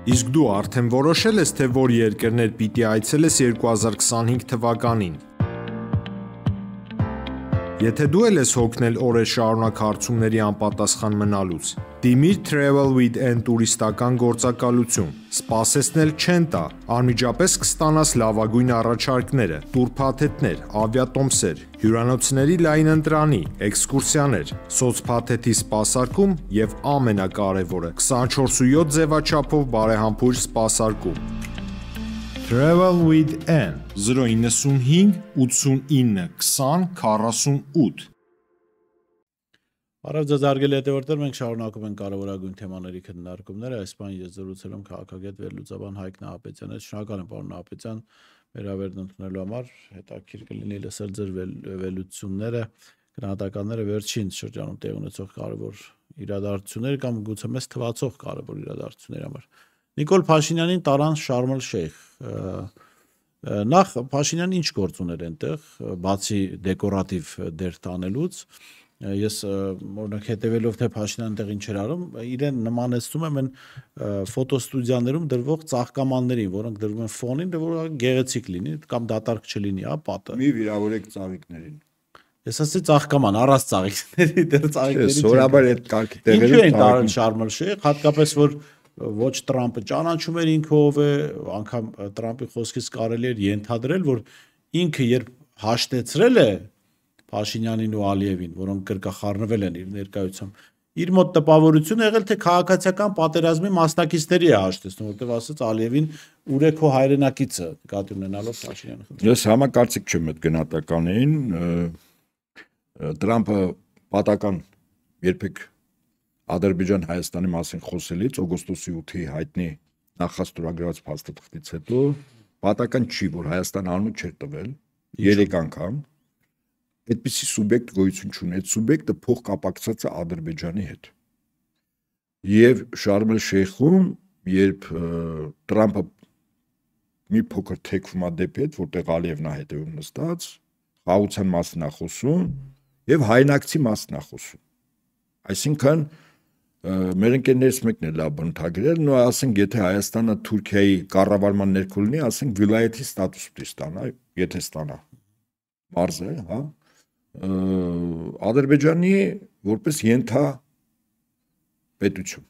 Իսկ դու արդեն որոշել ես, թե որ երկրներ պիտի այցելես 2025 թվականին։ Եթե դու էլ ես հոգնել օրեր շարունակ հարցումների անպատասխան մնալուց, դիմիր Travel with N տուրիստական գործակալություն, սպասեցնել չեն տա, անմիջապես կստանաս լավագույն առաջարկները, տուրփաթեթներ, ավիատոմսեր, հյուրանոցների լայն ընտրանի, էքսկուրսիաներ, սոցփաթեթի սպասարկում եւ ամենակարևորը 24/7 ձևաչափով բարեհամբույր սպասարկում։ Travel with N 095 89 20 48 Բարև ձեզ հարգելի հետևորդներ, մենք շարունակում ենք կարևորագույն թեմաների քննարկումները։ Այս բան ես զրուցել եմ քաղաքագետ վերլուծաբան Հայկ Նահապետյանի հետ։ Շնորհակալ եմ, պարոն Նահապետյան, մեր հավերն ընդունելու համար։ Հետաքրքիր կլինի լսել ձեր վերլուծությունները, գնահատականները վերջին շրջանում տեղի ունեցող կարևոր իրադարձություններ կամ գուցե մեզ թվացող կարևոր իրադարձությունների համար։ Նիկոլ Փաշինյանին տարան Շարմ էլ-Շեյխ։ Նախ Փաշինյանն ինչ գործ ուներ այնտեղ, բացի դեկորատիվ դեր տանելուց։ Ես օրինակ հետևելով թե Փաշինյանը տեղ ինչ էր արում, իրեն նմանեցնում եմ այն ֆոտոստուդիաներում դրվող ծաղկամաններին, որոնք դրվում են ֆոնին, որ գեղեցիկ լինի կամ դատարկ չլինի, պատը։ Մի վիրավորեք ծաղիկներին։ Ես ասացի ծաղկաման, առանց ծաղիկների, դեռ ծաղիկների։ Սովորաբար այդ կարգի տեղերում Ինչու են տարան Շարմ էլ-Շեյխ, հատկապես որ ոչ Տրամպը ճանաչում էր ինքը ով է, անգամ Տրամպի խոսքից կարելի էր ենթադրել, որ ինքը երբ հաշտեցրել է Փաշինյանին ու Ալիևին, որոնք գրկախառնվել են իր ներկայությամբ, իր մոտ տպավորություն եղել, թե քաղաքացիական պատերազմի մասնակիցների է հաշտեցնում, որտեղ ասաց Ալիևին ուր է քո հայրենակիցը, նկատի ունենալով Փաշինյանը։ Ես համակարծիք չեմ այդ գնահատականին, Տրամպը պատական երբեք Ադրբեջան-Հայաստանի մասին խոսելից օգոստոսի 8-ի հայտնի նախաստորագրված փաստաթղթից հետո պատական չի, որ Հայաստանը անունը չէր տվել 3 անգամ, այդպիսի սուբյեկտ գոյություն չունի, այդ սուբյեկտը փոխկապակցած է Ադրբեջանի հետ։ Եվ Շարմ էլ-Շեյխում, երբ Տրամպը մի փոքր թեքվում է դեպի հետ, որտեղ Ալիևն է հետևում նստած, խաղաղության մասին է խոսում եւ հայնակցի մասին է խոսում։ Այսինքն մեր ընկերներից մեկն է լավ բնութագրել, նո ասենք եթե Հայաստանը Թուրքիայի կառավարման ներքո լինի, ասենք վիլայեթի ստատուս պիտի ստանա, եթե ստանա։ Մարզ է, հա։ Ադրբեջանի որպես ենթա պետություն։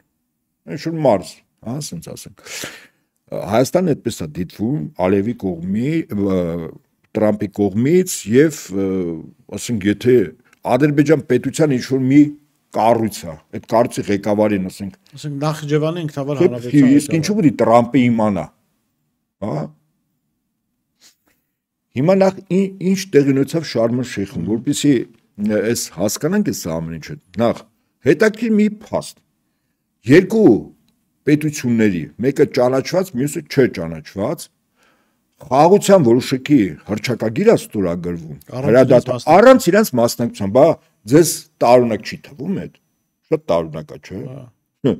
Ինչ-որ մարզ, հա, ասենք ասենք։ Հայաստանը այդպես է դիտվում Ալիևի կողմի, Տրամպի կողմից եւ ասենք եթե Ադրբեջան պետության ինչ-որ մի կառույց է, այդ կառույցի ղեկավարին ասենք Նախիջևանի ինքնավար հանրապետության, իսկ ինչու՞ պետք է Տրամպը իմանա, հա։ Հիմա նախ ինչ տեղի ունեցավ Շարմ էլ-Շեյխում, որպեսզի այս հասկանանք այս ամեն ինչը։ Նախ հետաքրքիր մի փաստ։ Երկու պետությունների, մեկը ճանաչված, մյուսը չէ ճանաչված, խաղաղության որոշակի հռչակագիր է ստորագրվում, հրադադար առանց իրենց մասնակցության, բա ձեզ տարօրինակ չի թվում այդ։ Շատ տարօրինակ է, չէ՞։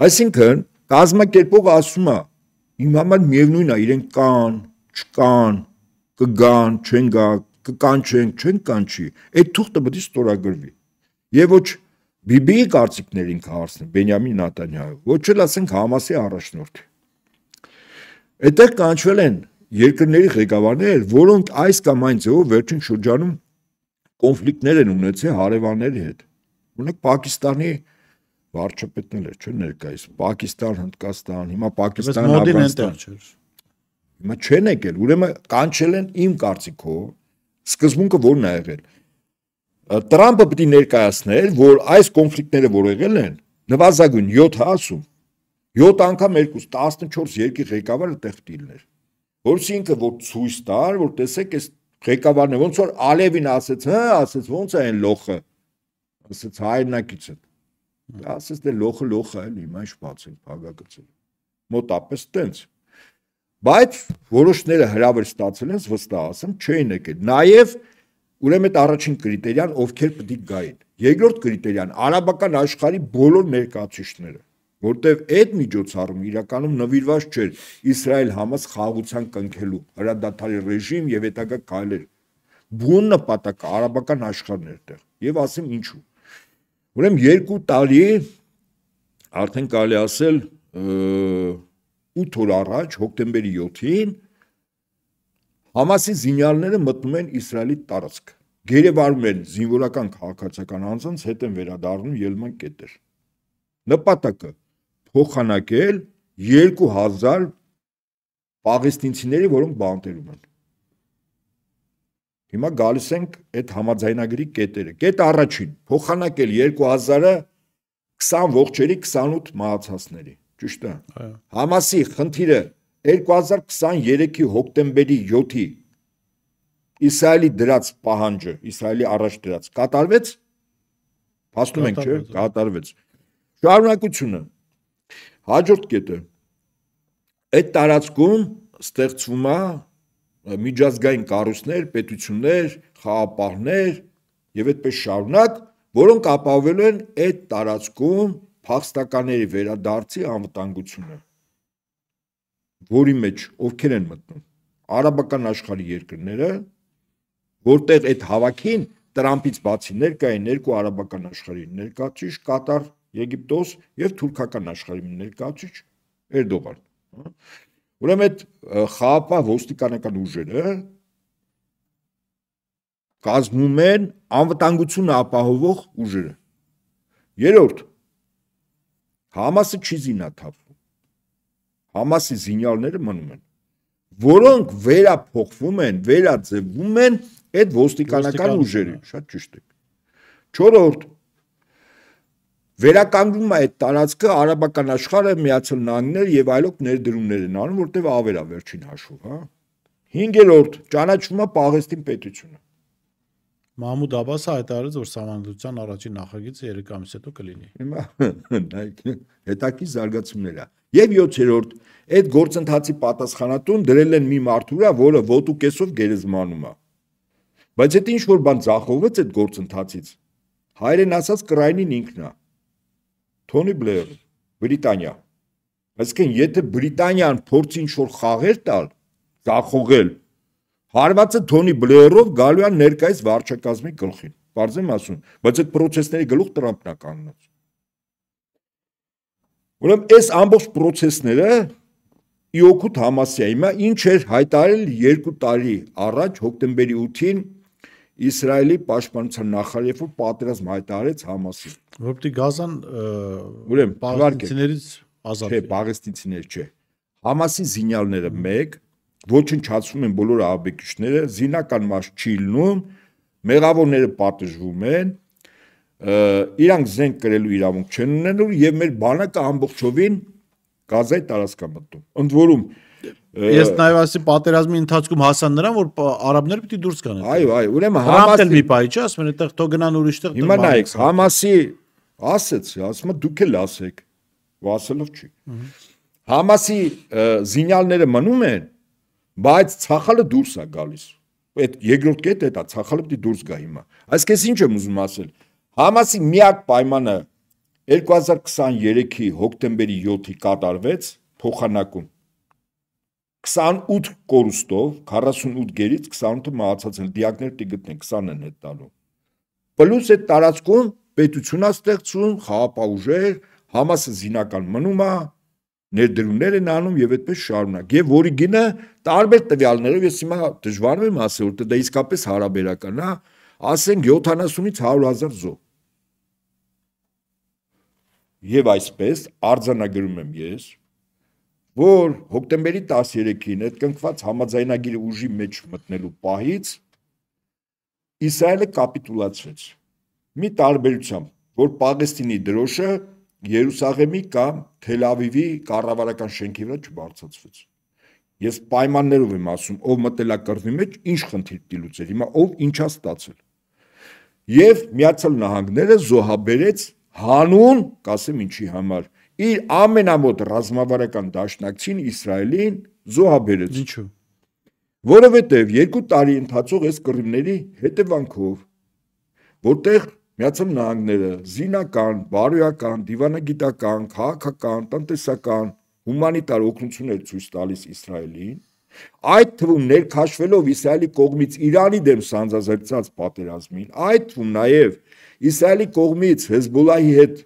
Այսինքն կազմակերպողը ասում է, իմ համար միևնույն է, իրենք կան, չկան, կգան, չեն գա, կկանչեն, չեն կանչի, այդ թուղթը պետք է ստորագրվի։ Եվ ոչ Բիբիի կարծիքներին կհարցնի Բենյամին Նեթանյահու, ոչ էլ ասենք Համասի առաջնորդի։ Այդտեղ կանչվել են երկրների ղեկավարներ, որոնք այս կամ այն ձևով վերջին շրջանում կոնֆլիկտներ են ունեցել հարևանների հետ։ Օրինակ Պակիստանի վարչապետն էլ չէ ներկայիս, Պակիստան, Հնդկաստան, հիմա Պակիստան, Աֆղանստան։ Հիմա չեն եկել, ուրեմն կանչել են իմ կարծիքով, սկզբունքը ո՞րն է եղել։ Տրամպը պետք է ներկայացներ, որ այս կոնֆլիկտները որ եղել են, նվազագույն 7 ասում, 7 անգամ 2, 14 երկի ղեկավարը տեղ դիլներ։ Որից ինքը որ ցույց տար, որ տեսեք այս ղեկավարն է, ոնց որ Ալիևին ասեց, հա, ասեց ոնց է այն լոխը, ասեց հայրենակիցը։ Ասեց դե լոխը էլի, հիմա ինչ բացենք փագագծել։ Մոտապես տենց։ Բայց որոշները հրավեր ստացել են, վստահ ասեմ, չէին եկել։ Նաև ուրեմն այդ առաջին կրիտերիան ովքեր պետք է գային։ Երկրորդ կրիտերիան արաբական աշխարհի բոլոր ներկայացուցիչները, որտեղ այդ միջոցառումը իրականում նվիրված չէր Իսրայել-Համաս խաղաղության կնքելու հրադադարի ռեժիմ եւ հետագա քայլեր։ Բուն նպատակը արաբական աշխարհն էր տեղ։ Եվ ասեմ ինչու։ Ուրեմն 2 տարի արդեն կարելի ասել 8 օր առաջ հոկտեմբերի 7-ին Համասի զինյալները մտնում են Իսրայելի տարածք։ Գերեվարում են զինվորական քաղաքացիական անձանց, հետ են վերադառնում ելման կետեր։ Նպատակը փոխանակել 2000 պաղեստինցիների, որոնք բանտերում են։ Հիմա գալիս ենք այդ համաձայնագրի կետերը։ Կետ առաջին փոխանակել 2000-ը 20 ողջերի 28 մահացածների։ Ճիշտ է։ Համասի խնդիրը 2023-ի հոկտեմբերի 7-ի Իսրայելի դրած պահանջը, Իսրայելի առաջ դրած կատարվեց։ Փաստում ենք, չէ՞, կատարվեց։ Շարունակությունը։ Հաջորդ կետը։ Այդ տարածքում ստեղծվում է միջազգային կառույցներ, պետություններ, խաղապահներ եւ այդպես շարունակ, որոնք ապահովելու են այդ տարածքում փախստականների վերադարձի անվտանգությունը, որի մեջ ովքեր են մտնում արաբական աշխարհի երկրները, որտեղ այդ հավաքին Տրամպից բացի ներկային երկու արաբական աշխարհի ներկայացուցիչ Կատար, Եգիպտոս եւ թուրքական աշխարհի ներկայացուցիչ Էրդողան։ Ուրեմն այդ խաղապահ ոստիկանական ուժերը կազմում են անվտանգությունը ապահովող ուժերը։ Երրորդ, Համասը չի զինաթափվում։ Համասի զինյալները մնում են, որոնք վերափոխվում են, վերաձևվում են այդ ոստիկանական ուժերի, շատ ճիշտ է։ Չորրորդ, վերականգնում է այդ տարածքը արաբական աշխարհը, Միացյալ Նահանգներ եւ այլոք ներդրումներ են անում, որտեղ ավերա վերջին հաշվով, հա։ Հինգերորդ, ճանաչվում է Պաղեստին պետությունը։ Մահմուդ Աբասը հայտարարեց, որ Սահմանադրության առաջին նախագիծը 3 ամիս հետո կլինի։ Հիմա հետաքրքիր զարգացումներ է։ Եվ 7-րդ, այդ գործընթացի պատասխանատուն դրել են մի մարդու վրա, որը ոտու կեսով գերեզմանում է։ Բայց այդ ինչ որ բան ձախողվեց այդ գործընթացից։ Հայերեն ասած կրայնին ինքն է։ Թոնի Բլերը, Բրիտանիա։ Այսինքն, եթե Բրիտանիան փորձի ինչ որ խաղեր տալ, ձախողել, հարվածը Թոնի Բլերով գալու է ներկայիս վարչակազմի գլխին։ Բարձ եմ ասում, բայց այդ process-ների գլուխ Տրամպն է կանգնած։ Ուրեմն այս ամբողջ process-ները ի օգուտ Համասի է։ Հիմա ինչ էր հայտարարել 2 տարի առաջ հոկտեմբերի 8-ին Իսրայելի պաշտպանության նախարարը, երբ որ պատերազմ հայտարարեց Համասին։ Որպեսզի Գազան ուրեմն պաղեստինցիներից ազատվի։ Չէ, պաղեստինցիներ չէ։ Համասի զինյալները 1 ոչնչացվում են բոլոր ահաբեկիչները, զինական մաս չի լինում, մեղավորները պատժվում են, իրանք զենք կրելու իրավունք չեն ունենում եւ մեր բանակը ամբողջովին Գազայի տարածք է մտնում։ Ընդ որում Ես նաև ասի պատերազմի ընթացքում հասան նրան, որ արաբները պիտի դուրս գան։ Այո, ուրեմն Համասը մի բայ չէ, ասում են, այդտեղ թող գնան ուրիշտեղ։ Հիմա նայեք, Համասի ասեց, ասում է դուք էլ ասեք, ասելով չի։ Համասի զինյալները մնում են, բայց ցախալը դուրս է գալիս։ Այդ երկրորդ կետը դա ցախալը պիտի դուրս գա հիմա։ Այսինքն ինչ եմ ուզում ասել։ Համասի միակ պայմանը 2023-ի հոկտեմբերի 7-ի կատարվեց փոխանակում 28 կորուստով 48 գերից 28-ը մահացած են, դիակներ պիտի գտնեն 20-ն են հետ տալու։ Պլյուս այդ տարածքում պետություն է ստեղծում, խաղապահ ուժեր, Համասը զինական մնում է, ներդրումներ են անում եւ այդպես շարունակ։ Եվ որի գինը տարբեր տվյալներով ես հիմա դժվար եմ ասել, որտեղ դա իսկապես հարաբերական է, ասենք 70-ից 100,000 զոհ։ Եվ այսպես արձանագրում եմ ես, որ հոկտեմբերի 13-ին այդ կնքված համաձայնագիրը ուժի մեջ մտնելու պահից Իսրայելը կապիտուլացրեց։ Մի տարբերությամբ, որ Պաղեստինի դրոշը Երուսաղեմի կամ Թել Ավիվի կառավարական շենքի վրա չբարձրացվեց։ Ես պայմաններով եմ ասում, ով մտել է կռվի մեջ, ինչ խնդիր պիտի լուծել, հիմա ով ինչա ստացել։ Եվ Միացյալ Նահանգները զոհաբերեց հանուն, կասեմ ինչի համար, իր ամենամոտ ռազմավարական դաշնակցին Իսրայելին զոհաբերեց։ Ինչու՞։ Որովհետև 2 տարի ընթացող այս կռիվների հետևանքով, որտեղ Միացյալ Նահանգները զինական, բարոյական, դիվանագիտական, քաղաքական, տնտեսական, հումանիտար օգնություններ ցույց տալիս Իսրայելին, այդ թվում ներքաշվելով Իսրայելի կողմից Իրանի դեմ սանձազերծած պատերազմին, այդ թվում նաև Իսրայելի կողմից Հեզբոլլահի հետ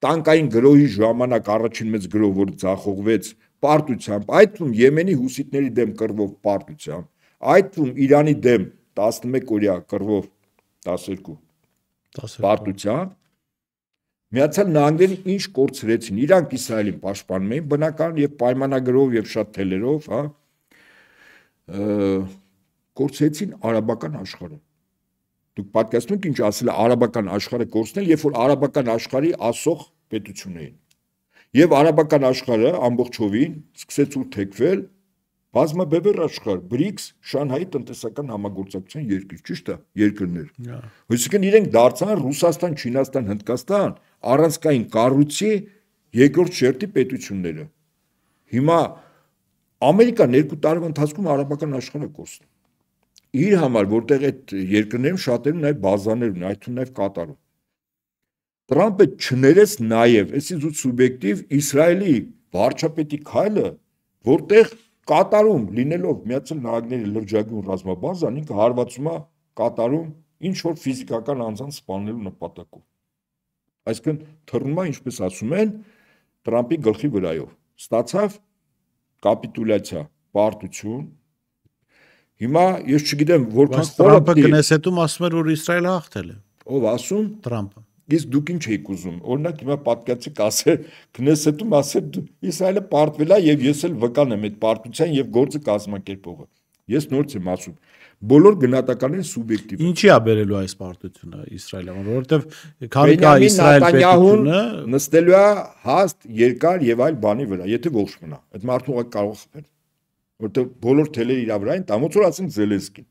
տանկային գրոհի ժամանակ առաջին մեծ գրոհ, որ ձախողվեց, պարտությամբ, այդ թվում Եմենի հուսիտների դեմ կռվով պարտությամբ, այդ թվում Իրանի դեմ 11 օրյա կռվով 12 պարտությամբ, Միացյալ Նահանգների ինչ կորցրեցին, իրանք Իսրայելին պաշտպանում էին բնական եւ պայմանագրով եւ շատ թելերով, հա, կորցրեցին արաբական աշխարհը։ Դուք պատկերացնում եք ինչ ասել է արաբական աշխարհը կորցնել, երբ որ արաբական աշխարհի ասող պետություն էին։ Եվ արաբական աշխարհը ամբողջովին սկսեց ուր թեքվել բազմաբևեռ աշխարհ, BRICS, Շանհայի տնտեսական համագործակցության երկիր, ճիշտ է, երկրներ։ Այսինքն իրենք դարձան Ռուսաստան, Չինաստան, Հնդկաստան առանցքային կառույցի երկրորդ շերտի պետությունները։ Հիմա Ամերիկան 2 տարվա ընթացքում արաբական աշխարհը կորցնում։ Իր համար, որտեղ այդ երկրներում շատերում նաև բազաներ ունեն, այդ թվում նաև Կատարում։ Տրամպը չներեց նաև, այսինքն զուտ սուբյեկտիվ Իսրայելի վարչապետի քայլը, որտեղ Կատարում լինելով Միացյալ Նահանգների լրջագույն ռազմաբազան, ինքը հարվածում է Կատարում ինչ որ ֆիզիկական անձանց սպանելու նպատակով։ Այսինքն թռնում է, ինչպես ասում են, Տրամպի գլխի վրայով։ Ստացավ կապիտուլյացիա, պարտություն։ Հիմա ես չգիտեմ որքան Տրամպը Կնեսետում ասում էր, որ Իսրայելը հաղթել է։ Ով ասում։ Տրամպը։ Իսկ դուք ինչ եք ուզում։ Օրինակ հիմա պատկացիք ասել Կնեսետում ասել Իսրայելը պարտվել է եւ ես էլ վկան եմ այդ պարտության եւ գործը կազմակերպողը։ Ես նորից եմ ասում, բոլոր գնահատականները սուբյեկտիվ են։ Ինչի է բերելու այս պարտությունը Իսրայելը, որովհետեւ քանի կա Իսրայել պետությունը նստելու է հաստ, երկար եւ այլ բանի վրա, եթե ողջ մնա։ Այդ մարդուն կարող խփել։ Որտեղ բոլոր թելերը իր վրա են, տամոց որ ասենք Զելենսկին։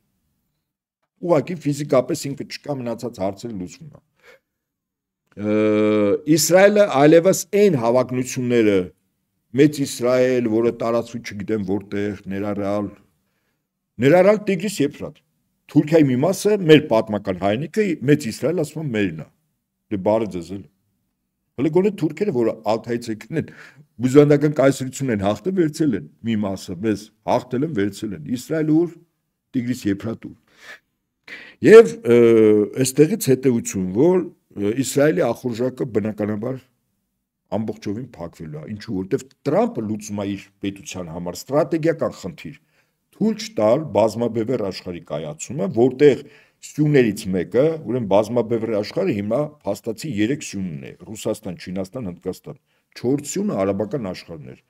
Ուղղակի ֆիզիկապես ինքը չկա, մնացած հարցերը լուծվում է։ Իսրայելը այլևս այն հավակնությունները մեծ Իսրայել, որը տարածվի չգիտեմ որտեղ, ներառյալ Տիգրիս Եփրատ։ Թուրքիայի մի մասը մեր պատմական հայրենիքը մեծ Իսրայել ասում է մերն է։ Դե բարը ձեզ էլ։ Հələ գոնե թուրքերը, որ Ալթայից եկել են, բուզանդական կայսրությունն են հաղթել, վերցել են մի մասը, մեզ հաղթել են, վերցել են։ Իսրայելը ուր Տիգրիս Եփրատ ուր։ Եվ այստեղից հետևություն, որ Իսրայելի ախորժակը բնականաբար ամբողջովին փակվելու է, ինչու որտեվ Տրամպը լուծում է իր պետության համար ստրատեգիական խնդիր, թույլ չտալ բազմաբևեռ աշխարհի կայացումը, որտեղ սյուներից մեկը, ուրեմն բազմաբևեռ աշխարհը հիմա փաստացի 3 սյունն է՝ Ռուսաստան, Չինաստան, Հնդկաստան, 4 սյունը արաբական աշխարհն էր։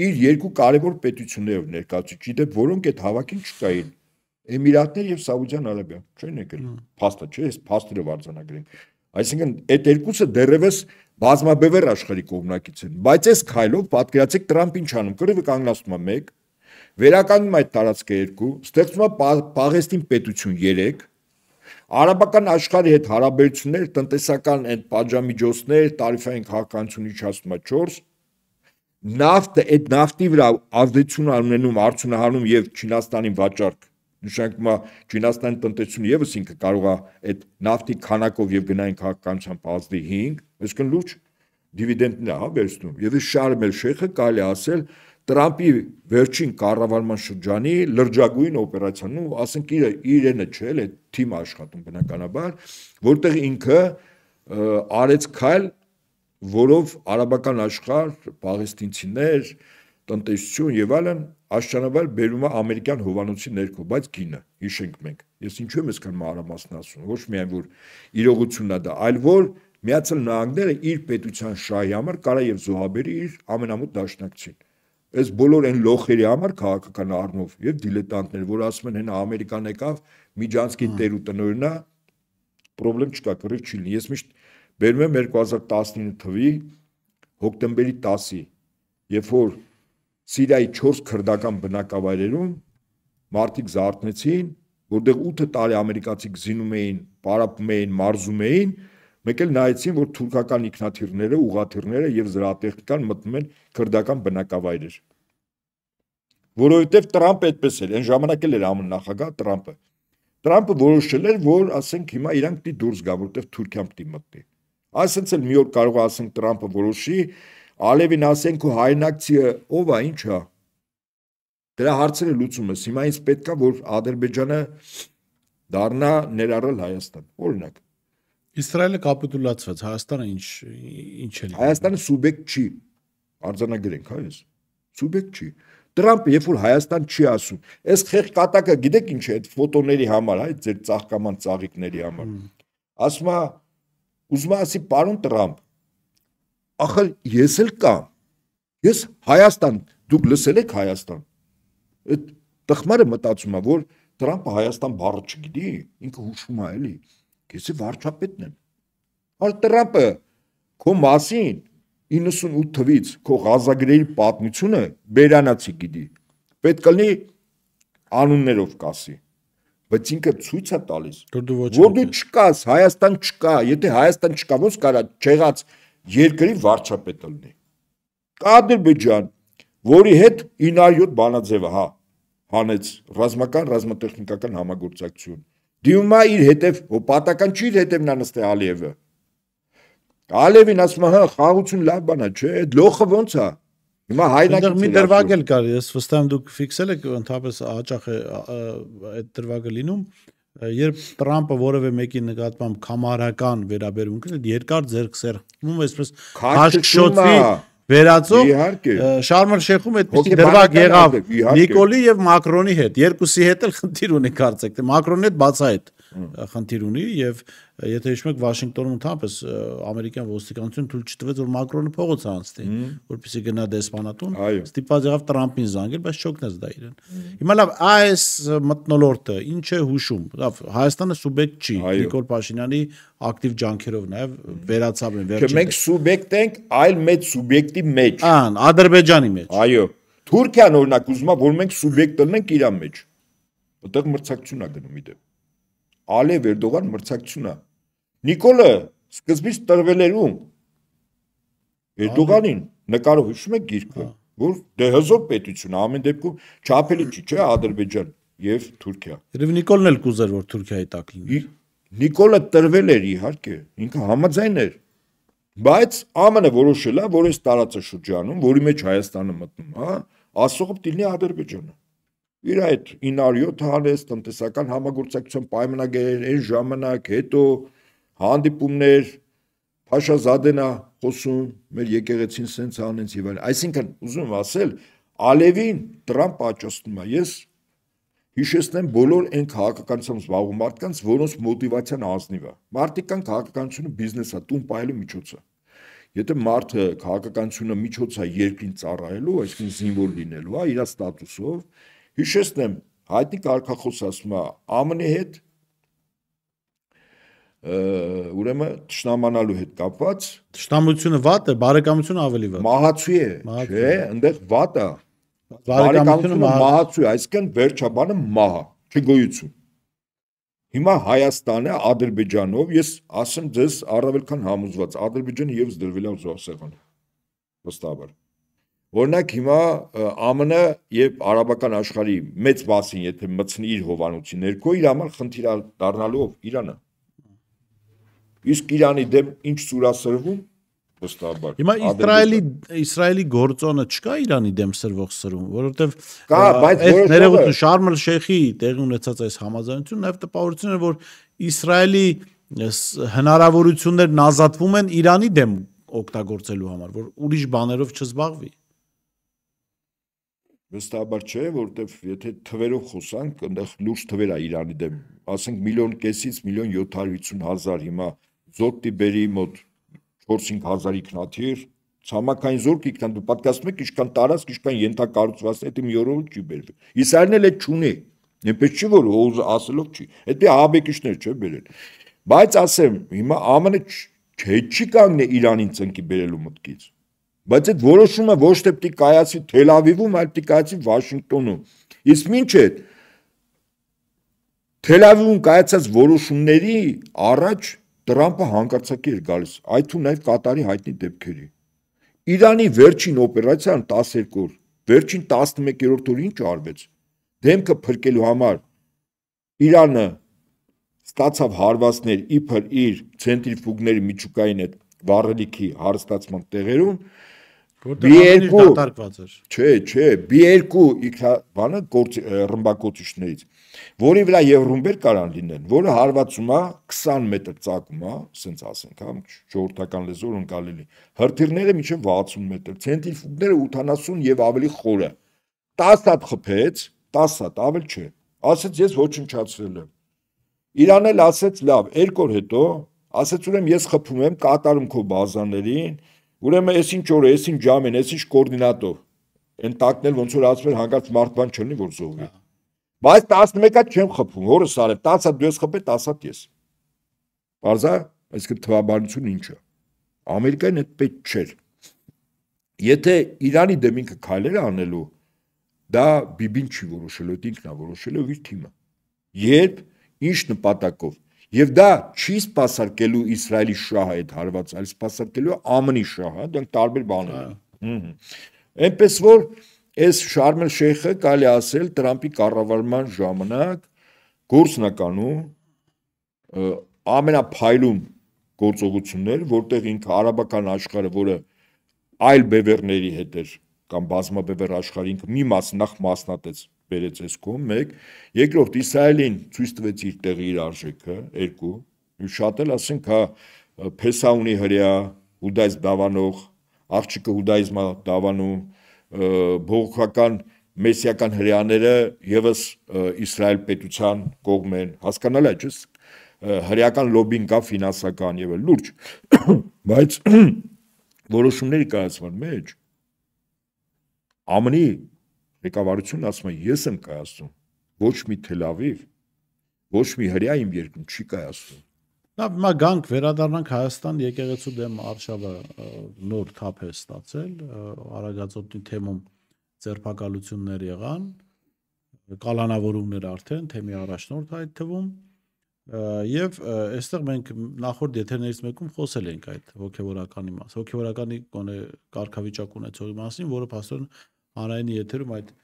Իր երկու կարևոր պետություններով ներկայացուցիչ, դեպ որոնք այդ հավաքին չկային։ Էմիրատներ եւ Սաուդյան Արաբիա, չեն եկել։ Փաստը չէ, այս փաստերով արձանագրենք։ Այսինքն այդ երկուսը դեռևս բազմաբևեռ աշխարհի կողմնակից են, բայց այս քայլով պատկերացեք Տրամպ ինչ անում, կռիվը կանգնացնում է 1, վերականգնում այդ տարածքը 2, ստեղծում է Պաղեստին պետություն 3, արաբական աշխարհի հետ հարաբերություններ, տնտեսական այդ պատժամիջոցներ, տարիֆային քաղաքականություն իջացնում է 4, նավթը այդ նավթի վրա ազդեցություն ունենում արդյունահանում եւ Չինաստանին վաճառք նշանակում է Չինաստանի տնտեսությունը եւս ինքը կարող է այդ նավթի քանակով եւ գնային քաղաքականությամբ ազդի 5, այսինքն լուրջ դիվիդենդներ է վերցնում։ Եվ Շարմ el-Շեյխը կարելի ասել Տրամպի վերջին կառավարման շրջանի լրջագույն օպերացիան, ու ասենք իրենը չէ, այդ թիմը աշխատում բնականաբար, որտեղ ինքը արեց քայլ, որով արաբական աշխարհ, պաղեստինցիներ, տնտեսություն եւ այլն աշճանաբար բերում է ամերիկյան հովանոցի ներքո, բայց գինը հիշենք մենք։ Ես ինչու եմ այսքան մանրամասն ասում, ոչ միայն որ իրողությունն է դա, այլ որ Միացյալ Նահանգները իր պետության շահի համար կարա եւ զոհաբերի իր ամենամոտ դաշնակցին։ Այս բոլոր այն լոխերի համար քաղաքական առումով եւ դիլետանտներ, որ ասում են հենա Ամերիկան եկավ, Միջանցքի տեր ու տնօրենա, խնդրեմ չկա, կռիվ չի լինի։ Ես միշտ բերում եմ 2019 թվականի հոկտեմբերի 10-ի, երբ որ Սիրիայի 4 քրդական բնակավայրերում մարդիկ զարթնեցին, որտեղ 8 տարի ամերիկացիք զինում էին, պարապում էին, մարզում էին, մեկ էլ նայեցին, որ թուրքական ինքնաթիռները, ուղաթիռները եւ զրահատեխնիկան մտնում են քրդական բնակավայրեր։ Որովհետեւ Տրամպը այդպես էր, այն ժամանակ էլ էր ԱՄՆ նախագահ Տրամպը որոշել էր, որ ասենք հիմա իրանք պիտի դուրս գա, որտեղ Թուրքիան պիտի մտնի։ Այսինքն էլ մի օր կարող է ասենք Տրամպը որոշի, Ալևին ասենք ու հայրենակցիը ով է, ինչ է։ Դրա հարցերը լուծում ես։ Հիմա ինձ պետք է որ Ադրբեջանը դառնա ներառել Հայաստան։ Օրինակ Իսրայելը կապիտուլացվեց, Հայաստանը ինչ է։ Հայաստանը սուբյեկտ չի, արձանագրենք, հա ես։ Սուբյեկտ չի։ Տրամպը երբ որ Հայաստան չի ասում, այս խեղ կատակը գիտեք ինչ է այդ ֆոտոների համար, այդ ձեր ծաղկաման ծաղիկների համար։ Ասում է, ուզում է ասի պարոն Տրամպ, ախր ես էլ կամ, ես Հայաստան, դուք լսել եք Հայաստան։ Այդ տխմարը մտածում է, որ Տրամպը Հայաստան բառը չգիտի, ինքը հուշում է էլի, ես վարչապետն եմ։ Այլ Տրամպը քո մասին 98 թվից քո ղազագրերի պատմությունը բերանացի գիտի, պետք կլինի անուններով կասի, բայց ինքը ցույց է տալիս, որ դու չկաս, Հայաստան չկա, եթե Հայաստան չկա, ոնց կարա չեղած երկրի վարչապետը լինի։ Ադրբեջան, որի հետ 907 բանաձևը, հանեց ռազմական-ռազմատեխնիկական համագործակցություն։ Դիմում է իր հետև, պատական չի իր հետև նա նստե Ալիևը։ Ալիևին ասում է, խաղաղություն լավ բան է, չէ, այդ լոխը ոնց է։ Հիմա հայնակից մի դրվագ էլ կար, ես վստահ եմ դուք ֆիքսել եք, ընդհանրապես հաճախ է այդ դրվագը լինում, երբ Տրամպը որևէ մեկի նկատմամբ կամարական վերաբերմունք ունի, երկար ձեռք սեղմում է, այսպես քաշքշոցի վերածող Շարմ el-Շեյխում այդպեսի դրվագ եղավ Նիկոլի եւ Մակրոնի հետ, երկուսի հետ էլ խնդիր ունի կարծեք, թե Մակրոնի հետ բացահայտ խնդիր ունի եւ եթե հիշում եք Վաշինգտոնում ընդհանրապես ամերիկյան ոստիկանությունը թույլ չտվեց որ Մակրոնը փողոց անցնի, որպեսզի գնա դեսպանատուն, ստիպված եղավ Տրամպին զանգել, բայց չօգնեց դա իրեն։ Հիմա լավ, այս մթնոլորտը ինչ է հուշում։ Լավ, Հայաստանը սուբյեկտ չի, Նիկոլ Փաշինյանի ակտիվ ջանքերով նաեւ վերացավ են վերջին։ Մենք սուբյեկտ ենք, այլ մեծ սուբյեկտի մեջ։ Ադրբեջանի մեջ։ Այո։ Թուրքիան օրինակ ուզում է, որ մենք սուբյեկտ լինենք իր մեջ։ Որտեղ մրցակցություն է գնում իդեպ։ Ալիև Էրդողան մրցակցություն է։ Նիկոլը սկզբից տրվել էր ում Էրդողանին նկարով հիշում եք գիրքը, որ դե հզոր պետություն է, ամեն դեպքում չափելի չի, չէ, Ադրբեջան եւ Թուրքիա։ Երբ Նիկոլն էլ կուզեր որ Թուրքիայի տակ լինի։ Նիկոլը տրվել էր իհարկե, ինքը համաձայն էր, բայց ԱՄՆ-ը որոշել է, որ այս տարածաշրջանում, որի մեջ Հայաստանը մտնում, ասողը պիտի լինի Ադրբեջանը։ Իր այդ 907 հանեց տնտեսական համագործակցության պայմանագրեր, այն ժամանակ հետո հանդիպումներ, Փաշազադեն է խոսում, մեր եկեղեցին սենց անենց եւ այլն։ Այսինքն ուզում եմ ասել, Ալիևին Տրամպը աճացնում է։ Ես հիշեցնեմ բոլոր այն քաղաքականությամբ զբաղվող մարդկանց, որոնց մոտիվացիան ազնիվ է։ Մարդիկան քաղաքականությունը բիզնես է, տուն պահելու միջոց է։ Եթե մարդը քաղաքականությունը միջոց է երկրին ծառայելու, այսինքն զինվոր լինելու, իր ստատուսով, հիշեցնեմ, հայտնի կարգախոս ասում է ԱՄՆ-ի հետ ուրեմն ճշնամանալու հետ կապված ճշնամությունը վատ է, բարեկամությունը ավելի վատ։ Մահացու է, չէ, այնտեղ վատ է։ Բարեկամությունը մահացու է, այսինքն վերջաբանը մահ, չգոյություն։ Հիմա Հայաստանը Ադրբեջանով, ես ասեմ ձեզ առավել քան համոզված, Ադրբեջանը եւս դրվել է զոհասեղանը։ Վստահաբար։ Օրինակ հիմա ԱՄՆ եւ արաբական աշխարհի մեծ մասին եթե մտցնի իր հովանոցի ներքո, իր համար խնդիր դառնալու Իրանը։ Իսկ Իրանի դեմ ինչ սուրասրվում վստահաբար։ Հիմա Իսրայելի գործոնը չկա Իրանի դեմ սրվող սրում, որովհետեւ կա, բայց որոշ ներողություն Շարմ el-Շեյխի տեղի ունեցած այս համաձայնությունը նաեւ տպավորություն է, որ Իսրայելի հնարավորություններն ազատվում են Իրանի դեմ օգտագործելու համար, որ ուրիշ բաներով չզբաղվի։ Վստահաբար չէ, որովհետև եթե թվերով խոսանք, այնտեղ լուրջ թվեր է Իրանի դեմ, ասենք 1.5-ից 1.750.000 հիմա զորք բերի մոտ 4-5 հազարի քնաթիր, ցամաքային զորք իքան դու պատկասում եք ինչքան տարածք, ինչքան ենթակառուցվածք, դա մի օրով չի բերվի։ Իսրայելն էլ այդ չունի, այնպես չի որ ասելով չի, դա ահաբեկիչներ չէ բերել։ Բայց ասեմ, հիմա ԱՄՆ-ը չի կանգնի Իրանին ծնկի բերելու մտքից։ Բայց այդ որոշումը ոչ թե պիտի կայացի Թել Ավիվում, այլ պիտի կայացի Վաշինգտոնում։ Իսկ ինչ է Թել Ավիվում կայացած որոշումների առաջ Տրամպը հանկարծակի էր գալիս, այդ ու նաև Կատարի հայտնի դեպքերի։ Իրանի վերջին օպերացիան 12 օր, վերջին 11-րդ օրը ինչ արվեց։ Դեմքը փրկելու համար Իրանը ստացավ հարվածներ իբր իր ցենտրիֆուգների միջուկային այդ վառելիքի հարստացման տեղերում, դատարկված էր։ Չէ, B2 բանը ռմբակոծիչներից, որի վրա եւ ռումբեր կարան լինեն, որը հարվածում է 20 մետր ծակում է, ասենց ասենք, հա, ժողովրդական լեզվով ընկալելի։ Հրթիռները մինչև 60 մետր, ցենտրիֆուգները 80 եւ ավելի խորը։ 10 հատ խփեց, 10 հատ, ավել չէ։ Ասեց ես ոչնչացրել եմ։ Իրան էլ ասեց լավ, 2 օր հետո ասեց ուրեմն ես խփում եմ, կատարում քո բազաներին, ուրեմն այս ինչ օր է, այս ինչ ժամ են, այս ինչ կոորդինատով։ Այն տակնել ոնց որ ասում էր հանկարծ մարդբան չլինի որ զոհվի։ Բայց 11-ը չեմ խփում, որը սարել 10 հատ դու ես խփել, 10 հատ ես։ Բարձա, այսինքն թվաբանությունը ինչ է։ Ամերիկան այդ պետք չէր։ Եթե Իրանի դեմ ինքը քայլեր անելու, դա Բիբին չի որոշել, այդ ինքն է որոշել ու իր թիմը։ Երբ ինչ նպատակով Եվ դա չի սպասարկելու Իսրայելի շահը այդ հարվածը, այլ սպասարկելու ԱՄՆ-ի շահը, դրանք տարբեր բաներ են։ Այնպես որ այս Շարմ էլ Շեյխը կարելի ասել Տրամպի կառավարման ժամանակ գործնականում ամենափայլուն գործողություններ, որտեղ ինքը արաբական աշխարհը, որը այլ բևեռների հետ էր կամ բազմաբևեռ աշխարհի ինքը մի մաս նախ մասնատեց բերեց այս կողմ 1, երկրորդ Իսրայելին ցույց տվեց իր տեղի իր արժեքը 2, շատ էլ ասենք հա Փեսա ունի հրյա, հուդայիզմ դավանող, աղջիկը հուդայիզմը դավանում, բողոքական մեսիական հրյաները եւս Իսրայել պետության կողմ են, հասկանալ է չէ՞, հրյական լոբին կա ֆինանսական եւ լուրջ, բայց որոշումների կայացման մեջ ԱՄՆ-ի ղեկավարությունն ասում է ես եմ կայացնում, ոչ մի Թել Ավիվ, ոչ մի հրյա իմ երկրում չի կայացնում։ Լավ, հիմա գանք վերադառնանք Հայաստան եկեղեցու դեմ արշավը նոր թափ է ստացել, Արագածոտնի թեմում ձերբակալություններ եղան, կալանավորումներ արդեն, թեմի առաջնորդ այդ թվում, եւ այստեղ մենք նախորդ եթերներից մեկում խոսել ենք այդ հոգեվորականի մաս, հոգեվորականի կոնե կարգավիճակ ունեցողի մասին, որը փաստորեն հանրայինի եթերում այդ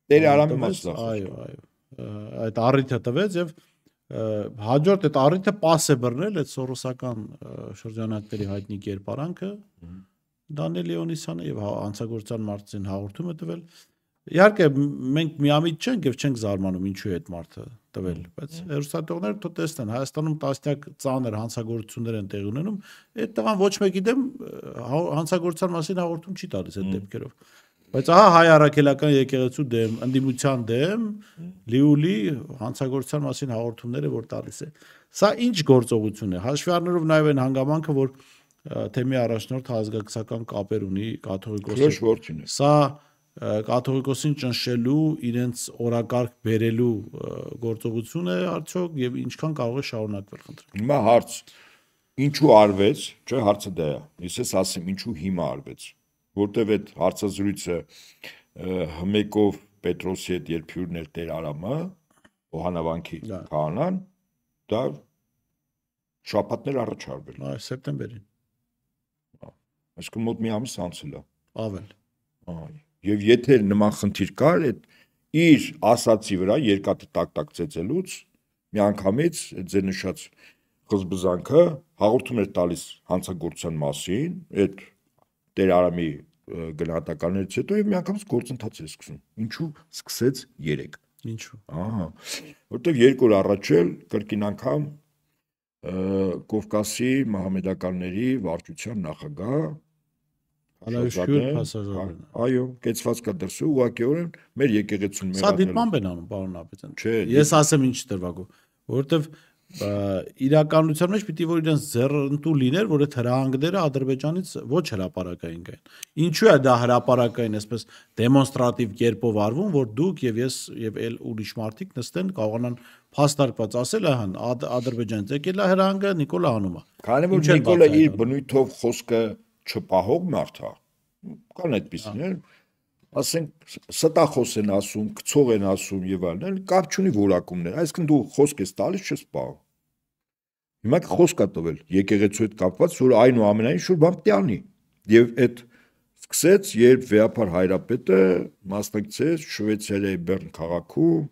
Տեր Արամի մասը, այո, այդ առիթը տվեց եւ հաջորդ այդ առիթը պաս է բռնել այդ սորոսական շրջանակների հայտնի կերպարանքը Դանիել Լեոնիսյանը եւ հանցագործության մարդին հաղորդում է տվել։ Իհարկե մենք միամիտ չենք եւ չենք զարմանում ինչու է այդ մարդը տվել, բայց հերոստատողները թող տեսնեն Հայաստանում տասնյակ ծանր հանցագործություններ են տեղի ունենում, այդ տղան ոչ մեկի դեմ հանցագործության մասին հաղորդում չի տալիս այդ դեպքերով։ Բայց ահա հայ առաքելական եկեղեցու դեմ, ընդդիմության դեմ լիուլի հանցագործության մասին հաղորդումները որ տալիս է։ Սա ինչ գործողություն է։ Հաշվի առնելով նաև այն հանգամանքը, որ թեմի առաջնորդ ազգակցական կապեր ունի կաթողիկոսի։ Սա կաթողիկոսին ճնշելու, իրենց օրակարգ բերելու գործողություն է արդյոք եւ ինչքան կարող է շարունակվել, խնդրեմ։ Հիմա հարց, ինչու արվեց, չէ, հարցը դա է։ Ես ասեմ, ինչու հիմա արվեց։ Որտեվ այդ հարցազրույցը Հմեկով Պետրոսի հետ երբ հյուրն էր Տեր Արամը, Օհանավանքի քահանան, դա շաբաթներ առաջ արվել։ Այո, սեպտեմբերին։ Այսինքն մոտ մի ամիս անցել է։ Ավել։ Եվ եթե նման խնդիր կար, այդ իր ասացի վրա երկաթը տակ-տակ ծեծելուց միանգամից այդ ձեր նշած խզբզանքը հաղորդում էր տալիս հանցագործության մասին, այդ Տեր Արամի գնահատականներից հետո եւ միանգամից գործընթաց է սկսում։ Ինչու սկսեց 3։ Ինչու։ Ահա, որտեվ 2 օր առաջ էլ կրկին անգամ Կովկասի մահամեդականների վարչության նախագահ Այո, կեցված կա դրսու, ուղղակիորեն մեր եկեղեցուն մեղադրել։ Սա դիտմամբ են անում, պարոն Ապետյան։ Ես ասեմ ինչ դրվագով, որովհետեւ իրականության մեջ պիտի որ իրենց ձեռնտու լիներ, որ այդ հրահանգները Ադրբեջանից ոչ հրապարակային կային։ Ինչու է դա հրապարակային, այսպես դեմոնստրատիվ կերպով արվում, որ դուք եւ ես եւ այլ ուրիշ մարդիկ նստեն կարողանան փաստարկված ասել, ահա Ադրբեջանից եկել է հրահանգը, Նիկոլը անում է։ Քանի որ Նիկոլը իր բնույթով խոսքը չպահող մարդ է, կան այդպիսիներ, ասենք ստախոս են ասում, գցող են ասում եւ այլն, կապ չունի որակումներ, այսինքն դու խոսք ես տալիս չես պահում։ Հիմա խոսք է տվել եկեղեցու հետ կապված, որ այնուամենայնիվ շուտ բան պետք է անի։ Եվ այդ սկսեց, երբ Վեապար Հայրապետը մասնակցեց Շվեյցարիայի Բեռն քաղաքում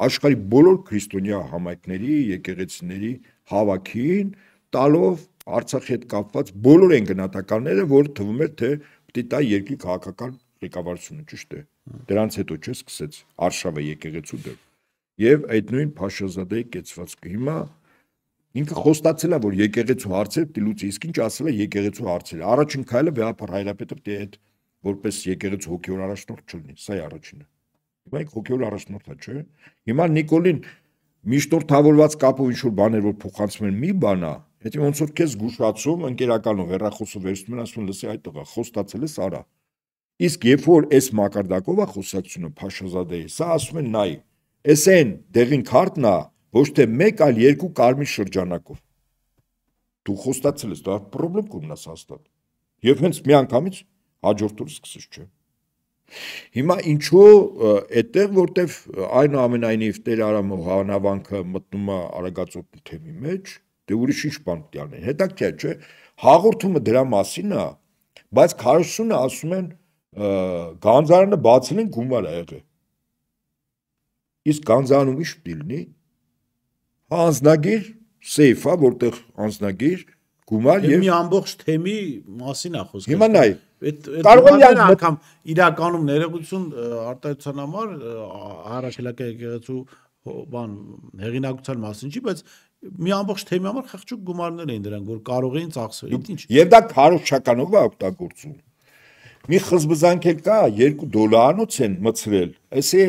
աշխարհի բոլոր քրիստոնյա համայնքների, եկեղեցիների հավաքին, տալով Արցախի հետ կապված բոլոր այն գնահատականները, որ թվում էր թե պետք է տա երկրի քաղաքական ղեկավարությունը, ճիշտ է։ Դրանց հետո չէ սկսեց Արշավը եկեղեցու դեր։ Եվ այդ նույն Փաշազադեի կեցվածքը հիմա ինքը խոստացել է, որ եկեղեցու հարցեր պիտի լուծի, իսկ ինչ ասել է եկեղեցու հարցերը։ Առաջին քայլը Վեհապար Հայրապետը պիտի այդ որպես եկեղեցու հոգևոր առաջնորդ չլինի, սա է առաջինը։ Հիմա ինքը հոգևոր առաջնորդա, չէ։ Հիմա Նիկոլին միշտորթավորված կապով ինչ որ բաներ որ փոխանցում են մի բան է, հետո ոնց որ քեզ զգուշացում ընկերականով հեռախոսով վերցնում են, ասում են լսի այդ տղա խոստացել ես արա։ Իսկ երբ որ այս մակարդակով է խոսակցությունը Փաշազադեի, սա ասում են նայ, էս այն դեղին քարտն է, ոչ թե 1, այլ 2 կարմիր շրջանակով։ Դու խոստացել ես, դա պրոբլեմ կունենաս հաստատ։ Եվ հենց միանգամից հաջորդ օրը սկսես, չէ։ Հիմա ինչու այդտեղ որտեվ այնուամենայնիվ Տեր Արամը հանավանքը մտնում է Արագածոտնի թեմի մեջ, դե ուրիշ ինչ բան պետք է անեն։ Հետաքրքիր չէ, հաղորդումը դրա մասին է, բայց քարոզությունը ասում են Գանձարանը բացել են գումար ա եղել։ Իսկ Գանձարանում ինչ պետք է լինի։ Անձնագիր սեյֆ է, որտեղ անձնագիր գումար եւ մի ամբողջ թեմի մասին է խոսքը։ Հիմա նայ կարող է անգամ իրականում ներողություն արտահայտության համար առաջելակա եկեղեցու բան հեղինակության մասին չի, բայց մի ամբողջ թեմի համար խղճուկ գումարներ էին դրանք, որ կարող էին ծախսվել։ Ինչ։ Եվ դա քարոզչականով է օգտագործում։ Մի խզբզանք էլ կա, $2 են մցրել։ Էսի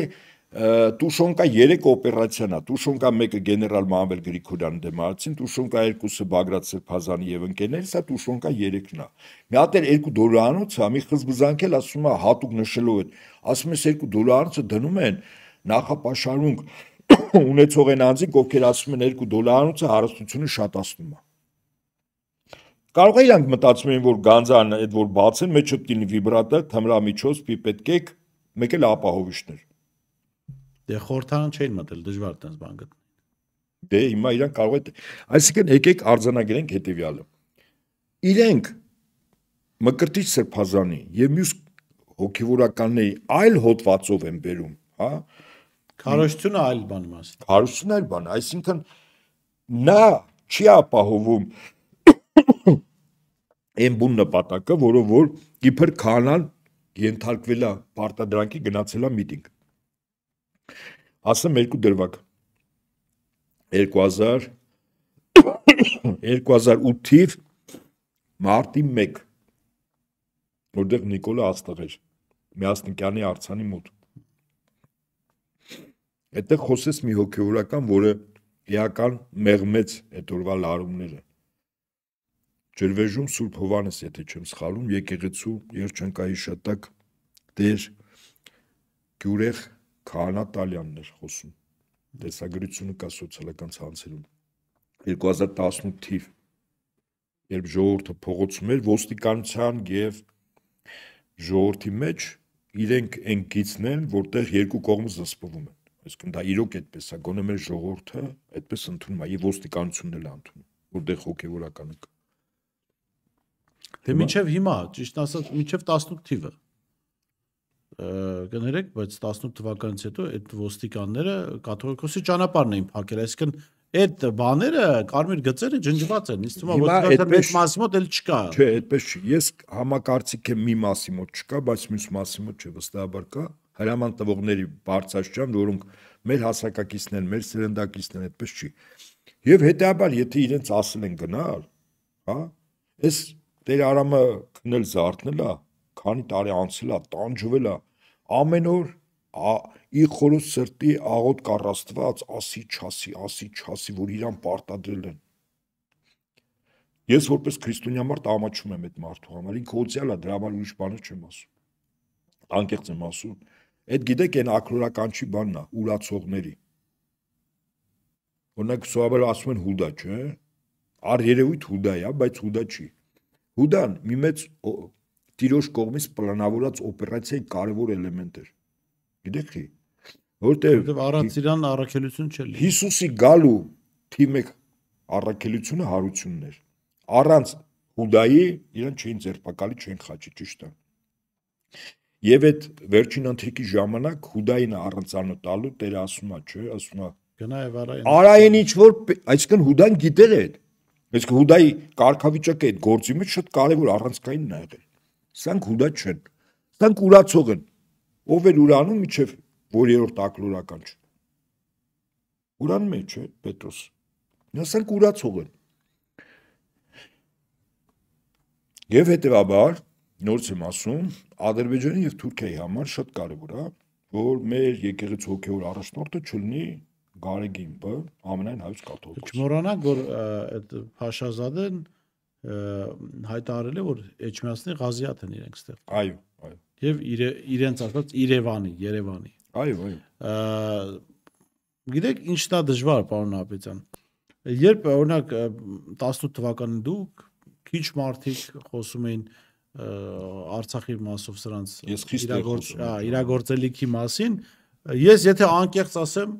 Տուշոնկա 3 օպերացիան է, Տուշոնկա 1-ը գեներալ Մանվել Գրիգորյանի դեմ արեցին, Տուշոնկա 2-ը Բագրատ Սրբազանի եւ ընկերներից, սա Տուշոնկա 3-ն է։ Մի հատ էլ $2-անոցը, մի խզբզանք էլ ասում է հատուկ նշելով այդ, ասում ես $2-անոցը դնում են նախապաշարունք ունեցող են անձիկ, ովքեր ասում են $2-անոցը հարստությունը շատացնում է։ Կարող է իրանք մտածում են, որ Գանձարն այդ որ բացեն, մեջը պետք լինի վիբրատոր, թմրամիջոց, պիպետկեկ, մեկ էլ ապահովիչներ։ Դե խորհրդարան չէին մտել, դժվար տես բան գտնել։ Դե հիմա իրանք կարող է, այսինքն եկեք արձանագրենք հետեւյալը։ Իրենք Մկրտիչ Սրբազանի եւ մյուս հոգեվորականների այլ հոդվածով են բերում, հա։ Քարոզությունը այլ բան մասին։ Քարոզությունը այլ բան, այսինքն նա չի ապահովում այն բուն նպատակը, որով որ իբր քահանան ենթարկվել է պարտադրանքի գնացել է միտինգ։ Ասեմ երկու դրվագ 2008 թիվ մարտի 1 որտեղ Նիկոլը աստղ էր Միասնիկյանի արձանի մոտ այդտեղ խոսեց մի հոգևորական, որը էական մեղմեց այդ օրվա լարումները ջրվեժում Սուրբ Հովանես, եթե չեմ սխալվում, եկեղեցու երջանկայի շտակ Տեր Գյուրեղ Քահանա Տալյանն էր խոսում։ Տեսագրությունը կա սոցիալական ցանցերում։ 2018 թիվ, երբ ժողովուրդը փողոցում էր, ոստիկանության եւ ժողովրդի մեջ իրենք են գիծնել, որտեղ երկու կողմը զսպվում են։ Այսինքն դա իրոք այդպես է, գոնե մեր ժողովուրդը այդպես ընդունում է եւ ոստիկանությունն էլ ընդունում, որտեղ հոգեվորականը կա։ Դե մինչև հիմա, ճիշտ ասած, մինչև 18 թիվը կներեք, բայց 18 թվականից հետո այդ ոստիկանները կաթողիկոսի ճանապարհն էին փակել, այսինքն այդ բաները կարմիր գծերը ջնջված են, իսկ թվում է ոստիկանության մասի մոտ էլ չկա։ Չէ, այդպես չի։ Ես համակարծիք եմ մի մասի մոտ չկա, բայց մյուս մասի մոտ չէ, վստահաբար կա։ Հրաման տվողների բարձրացան, որոնք մեր հասակակիցն են, մեր սերնդակիցն են, այդպես չի։ Եվ հետեւաբար, եթե իրենց ասել են գնալ, հա, այս Տեր Արամը քնել զարթնել է, քանի տարի անցել է, տանջվել է, ամեն օր ի խորոց սրտի աղոտ կառաստված, ասի չասի, որ իրան պարտադրել են։ Ես որպես քրիստոնյա մարդ ամաչում եմ այդ մարդու համար, ինքը օծյալ է, դրա համար ուրիշ բաներ չեմ ասում։ Անկեղծ եմ ասում։ Այդ գիտեք այն ակրորականչի բանն է, ուրացողների։ Օրինակ սովորաբար ասում են Հուդա, չէ՞։ Ար երևույթ Հուդա է, բայց Հուդա չի։ Հուդան մի մեծ տիրոջ կողմից պլանավորած օպերացիայի կարևոր էլեմենտ էր։ Գիտեք ի՞։ Որտեղ առանց իրան առաքելություն չէ։ Հիսուսի գալու թիվ 1 առաքելությունը հարությունն էր։ Առանց Հուդայի իրեն չէին ձերբակալի, չէին խաչի, ճիշտ է։ Եվ այդ վերջին ընթրիքի ժամանակ Հուդային առանցանը տալու Տերը ասում է, չէ, ասում է գնա եւ արային ինչ որ, այսինքն Հուդան գիտեր այդ։ Իսկ Հուդայի կարգավիճակը այդ գործի մեջ շատ կարևոր առանցքայինն է եղել։ Սրանք հուդա չեն։ Սրանք ուրացող են։ Ով էր ուրանում միջև որ երրորդ ակլորական չէ։ Ուրանում է, չէ, Պետրոս։ Սրանք ուրացող են։ Եվ հետևաբար, նորից եմ ասում, Ադրբեջանի եւ Թուրքիայի համար շատ կարևոր է, որ մեր եկեղեցու հոգևոր առաջնորդը չլինի Գարեգինը, ամենայն հայոց կաթողիկոս։ Չմոռանանք, որ այդ Փաշազադեն հայտարարել է, որ Էջմիածնի Ղազիաթ են իրենք ստեղ։ Այո, այո։ Եվ իրենց ասած Երևանի։ Այո։ Գիտեք, ինչն է դժվար, պարոն Ապետյան։ Երբ օրինակ 18 թվականին դուք քիչ մարդիկ խոսում էին Արցախի մասով սրանց իրագործելիքի մասին, ես եթե անկեղծ ասեմ,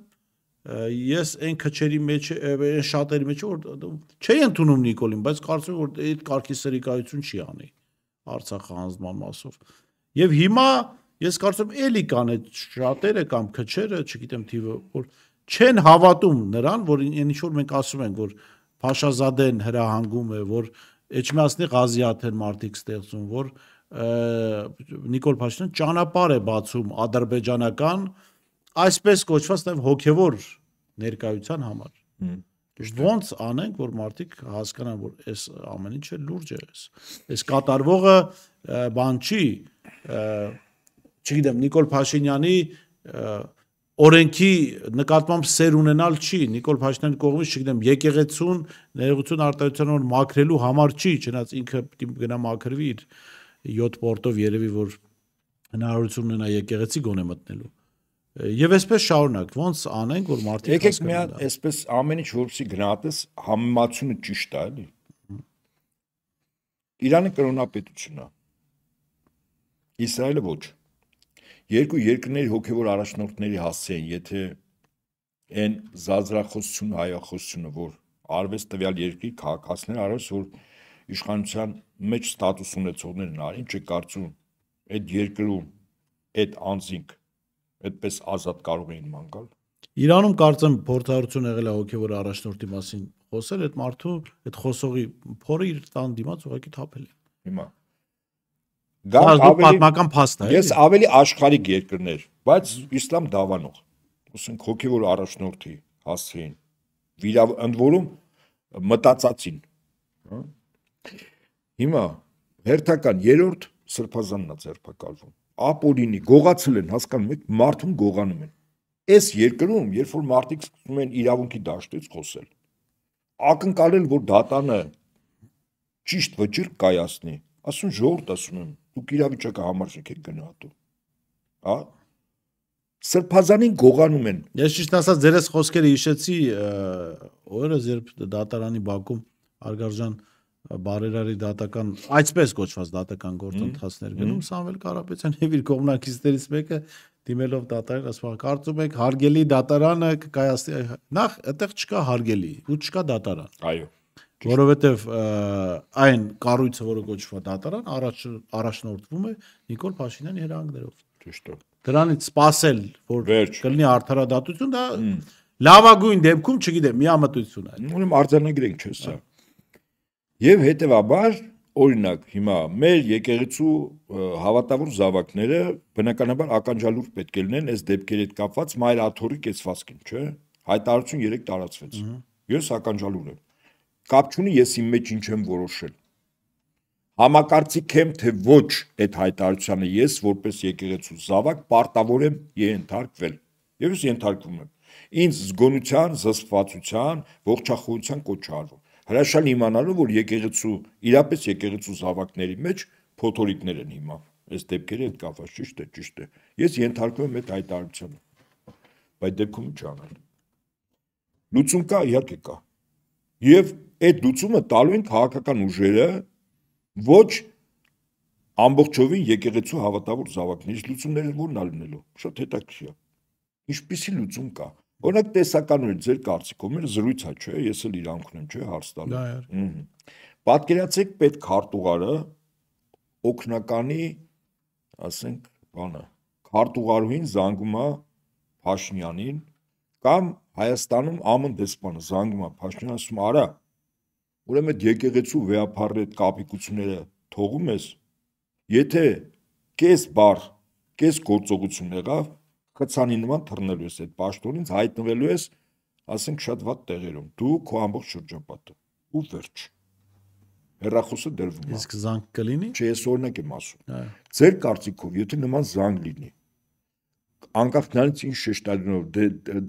ես այն քչերի մեջ, այն շատերի մեջ որ չէի ընդունում Նիկոլին, բայց կարծում եմ որ այդ կարգի սրիկայություն չի անի Արցախի հանձնման մասով։ Եվ հիմա ես կարծում եմ էլի կան այդ շատերը կամ քչերը, չգիտեմ թիվը, որ չեն հավատում նրան, որ ինչ որ մենք ասում ենք, որ Փաշազադեն հրահանգում է, որ Էջմիածնի Ղազիաթ են մարդիկ ստեղծում, որ Նիկոլ Փաշինյանը ճանապարհ է բացում ադրբեջանական այսպես կոչված նաև հոգևոր ներկայության համար։ Ոնց անենք, որ մարդիկ հասկանան, որ այս ամեն ինչը լուրջ է, այս կատարվողը բան չի, չգիտեմ, Նիկոլ Փաշինյանի օրենքի նկատմամբ սեր ունենալ չի, Նիկոլ Փաշինյանի կողմից, չգիտեմ, եկեղեցուն ներողություն արտահայտության մաքրելու համար չի, չնայած ինքը պիտի գնա մաքրվի իր 7 պորտով երևի որ հնարավորություն ունենա եկեղեցի գոնե մտնելու։ Եվ այսպես շարունակ, ոնց անենք, որ մարդիկ եկեք միան այսպես ամեն ինչ որպեսի գնահատես համեմատությունը ճիշտ է, էլի։ Իրանը կրոնապետություն է։ Իսրայելը ոչ։ Երկու երկրների հոգևոր առաջնորդների հասցեն, եթե այն զազրախոսությունը, հայախոսությունը, որ արվեց տվյալ երկրի քաղաքացիները արվեց, որ իշխանության մեջ ստատուս ունեցողներն արին, չէ կարծում այդ երկրում այդ անձինք այդպես ազատ կարող էին մանգալ։ Իրանում կարծեմ փորձառություն եղել է հոգևոր առաջնորդի մասին խոսել, այդ մարդու այդ խոսողի փորը իր տան դիմաց ուղղակի թափել է։ Հիմա պատմական փաստ է։ Ես ավելի աշխարհիկ երկրներ, բայց իսլամ դավանող, ասենք հոգևոր առաջնորդի հասցեին, ընդ որում մտածածին։ Հիմա հերթական երրորդ սրբազանն է ձերբակալվում։ Ապոլինի գողացել են, հասկանում եք, մարդուն գողանում են։ Այս երկրում, երբ որ մարդիկ սկսում են իրավունքի դաշտից խոսել, ակնկալել, որ դատանը ճիշտ վճիռ կայացնի, ասում ժողովուրդ, ասում եմ, դուք իրավիճակը համարժեք եք գնահատում։ Հա? Սրբազանին գողանում են։ Ես ճիշտ ասած ձերս խոսքերը հիշեցի օրս, երբ դատարանի բակում Արգարժան բարերարի դատական, այսպես կոչված դատական գործընթացներ գնում Սամվել Կարապետյան եւ իր կողմնակիցներից մեկը դիմելով դատարանին ասում է կարծում եք հարգելի դատարանը կկայացնի, նախ այդտեղ չկա հարգելի ու չկա դատարան։ Այո։ Որովհետև այն կառույցը, որը կոչվում է դատարան, առաջնորդվում է Նիկոլ Փաշինյանի հրահանգներով։ Ճիշտ է։ Դրանից սпасել, որ կլինի արդարադատություն, դա լավագույն դեպքում, չգիտեմ, միամտություն է։ Ուրեմն արձանագրենք, չէ՞ սա։ Եվ հետևաբար, օրինակ, հիմա մեր եկեղեցու հավատավոր զավակները բնականաբար ականջալուր պետք է լինեն այս դեպքերի հետ կապված Մայր Աթոռի կեցվածքին, չէ՞։ Հայտարարություն 3 տարածվեց։ Ես ականջալուր եմ։ Կապ չունի ես իմ մեջ ինչ եմ որոշել։ Համակարծիք եմ, թե ոչ այդ հայտարարությանը ես որպես եկեղեցու զավակ պարտավոր եմ ենթարկվել։ Եվ ես ենթարկվում եմ։ Ինձ զգոնության, զսպվածության, ողջախոհության կոչ արվում։ Հրաշալի իմանալու, որ եկեղեցու, իրապես եկեղեցու զավակների մեջ փոթորիկներ են հիմա։ Այս դեպքերը հետ կապված ճիշտ է։ Ես ենթարկվում եմ այդ հայտարարությանը։ Բայց դեպքում ինչ անել։ Լուծում կա, իհարկե կա։ Եվ այդ լուծումը տալու են քաղաքական ուժերը, ոչ ամբողջովին եկեղեցու հավատավոր զավակների լուծումները որն է լինելու։ Շատ հետաքրքիր է։ Ինչպիսի լուծում կա։ Օրինակ տեսական էր ձեր կարծիքով, մեր զրույց է, չէ՞, ես էլ իրանք ունեմ, չէ՞, հարց տալու։ Պատկերացեք պետ քարտուղարը օկնականի, ասենք, բանը, քարտուղարուհին զանգում է Փաշինյանին կամ Հայաստանում ԱՄՆ դեսպանը զանգում է Փաշինյանին, ասում արա, ուրեմն այդ եկեղեցու վեհապարի այդ կապիկությունները թողում ես եթե կես բար, կես գործողություն եղավ, խցանի նման թռնելու ես այդ պաշտոնից, հայտնվելու ես, ասենք շատ վատ տեղերում, դու քո ամբողջ շրջապատը ու վերջ։ Հեռախոսը դրվում է։ Իսկ զանգ կլինի։ Չէ, ես օրինակ եմ ասում։ Ձեր կարծիքով, եթե նման զանգ լինի, անկախ նրանից ինչ շեշտադրելով,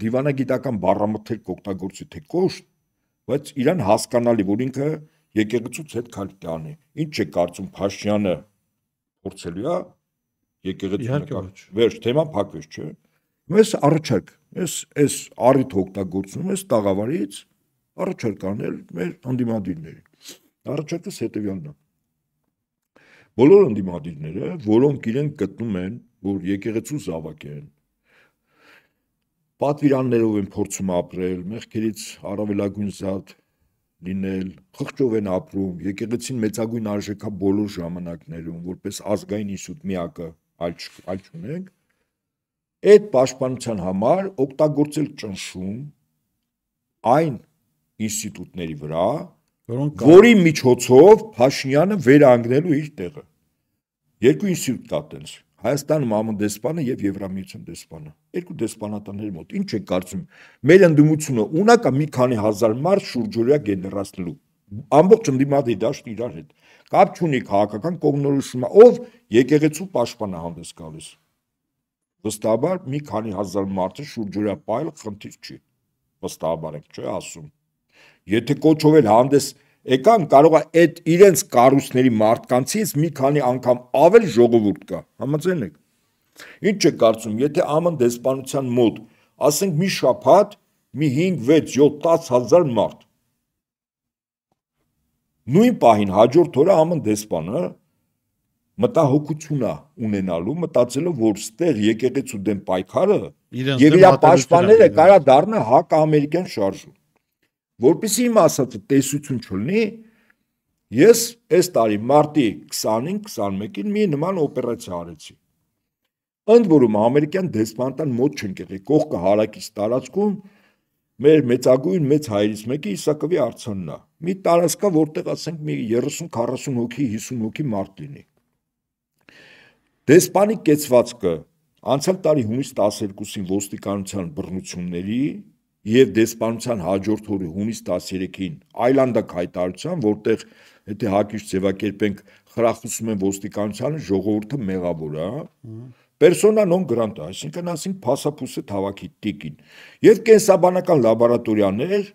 դիվանագիտական բառամթերք կօգտագործի թե կոշտ, բայց իրան հասկանալի, որ ինքը եկեղեցուց հետ քայլ կանի։ Ինչ է կարծում Փաշինյանը փորձելու է եկեղեցու նկատմամբ։ Վերջ, թեման փակվեց, չէ՞։ Ես առաջարկ, ես առիթ օգտագործում ես տաղավարից առաջարկ անել մեր անդիմադիրներին։ Առաջարկս հետևյալն է։ Բոլոր անդիմադիրները, որոնք իրենք գտնում են, որ եկեղեցու զավակ են, պատվիրաններով են փորձում ապրել, մեղքերից առավելագույն զատ լինել, խղճով են ապրում, եկեղեցին մեծագույն արժեքա բոլոր ժամանակներում, որպես ազգային ինստիտուտ միակը այլ չունենք, այդ պաշտպանության համար օգտագործել ճնշում այն ինստիտուտների վրա, որի միջոցով Փաշինյանը վերանգնելու իր տեղը։ Երկու ինստիտուտ կա տենց, Հայաստանում ԱՄՆ դեսպանը եւ Եվրամիության դեսպանը։ Երկու դեսպանատանների մոտ։ Ինչ է կարծում, մեր ընդդիմությունը ունակ է մի քանի հազար մարդ շուրջօրյա գեներացնելու։ Ամբողջ ընդդիմադիր դաշտը իրար հետ։ Կապ չունի քաղաքական կողմնորոշումը, ով եկեղեցու պաշտպանը հանդես գալիս։ Վստահաբար մի քանի հազար մարդը շուրջօրյա պայել խնդիր չի։ Վստահաբար եք, չէ՞ ասում։ Եթե կոչով էլ հանդես եկան, կարող է այդ իրենց կառույցների մարդկանցից մի քանի անգամ ավել ժողովուրդ կա, համաձայն եք։ Ինչ է կարծում, եթե ԱՄՆ դեսպանության մոտ, ասենք մի շաբաթ, մի 5, 6, 7, 10 հազար մարդ, նույն պահին հաջորդ օրը ԱՄՆ դեսպանը մտահոգություն է ունենալու, մտածելով, որ ստեղ եկեղեցու դեմ պայքարը եւ իր պաշտպանները կարա դառնա հակաամերիկյան շարժում։ Որպեսզի իմ ասածը տեսություն չլինի, ես այս տարի մարտի 20-21-ին մի նման օպերացիա արեցի։ Ընդ որում ամերիկյան դեսպանատան մոտ չենք եղել, կողքը հարակից տարածքում մեր մեծագույն մեծ հայրից մեկը Իսակովի արձանն է։ Մի տարածքա, որտեղ ասենք մի 30-40 հոգի, 50 հոգի մարդ լինի։ Դեսպանի կեցվածքը անցյալ տարի հունիս 12-ին ոստիկանության բռնությունների եւ դեսպանության հաջորդ օրը հունիս 13-ին այլանդակ հայտարարության, որտեղ եթե հակիրճ ձևակերպենք խրախուսում են ոստիկանությանը, ժողովուրդը մեղավոր է, persona non grata, այսինքն ասենք փասափուսը թավակի տիկին եւ կենսաբանական լաբորատորիաներ,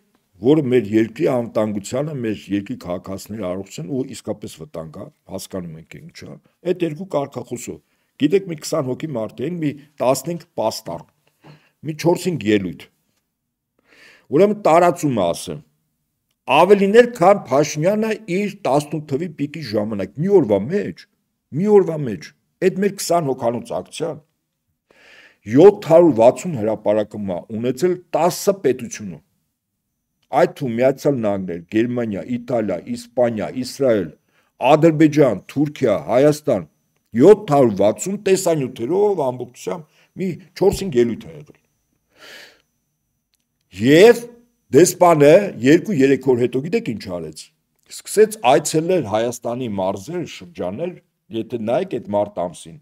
որը մեր երկրի անվտանգությանը, մեր երկրի քաղաքացիների առողջության ու իսկապես վտանգ է, հասկանում ենք ինչ է, այդ երկու կարգախոսով։ Գիտեք, մի 20 հոգի մարդ են, մի 15 պաստառ, մի 4-5 ելույթ։ Ուրեմն տարածումը ասեմ, ավելիներ, քան Փաշինյանը իր 18 թվի պիկի ժամանակ, մի օրվա մեջ, այդ մեր 20 հոգանոց ակցիան 760 հրապարակում է ունեցել 10 պետությունում։ Այդ թվում Միացյալ Նահանգներ, Գերմանիա, Իտալիա, Իսպանիա, Իսրայել, Ադրբեջան, Թուրքիա, Հայաստան 760 տեսանյութերով ամբողջությամբ մի 4-5 ելույթ է եղել։ Եվ դեսպանը 2-3 օր հետո գիտեք ինչ արեց։ Սկսեց այցելել Հայաստանի մարզեր, շրջաններ, եթե նայեք այդ մարտ ամսին,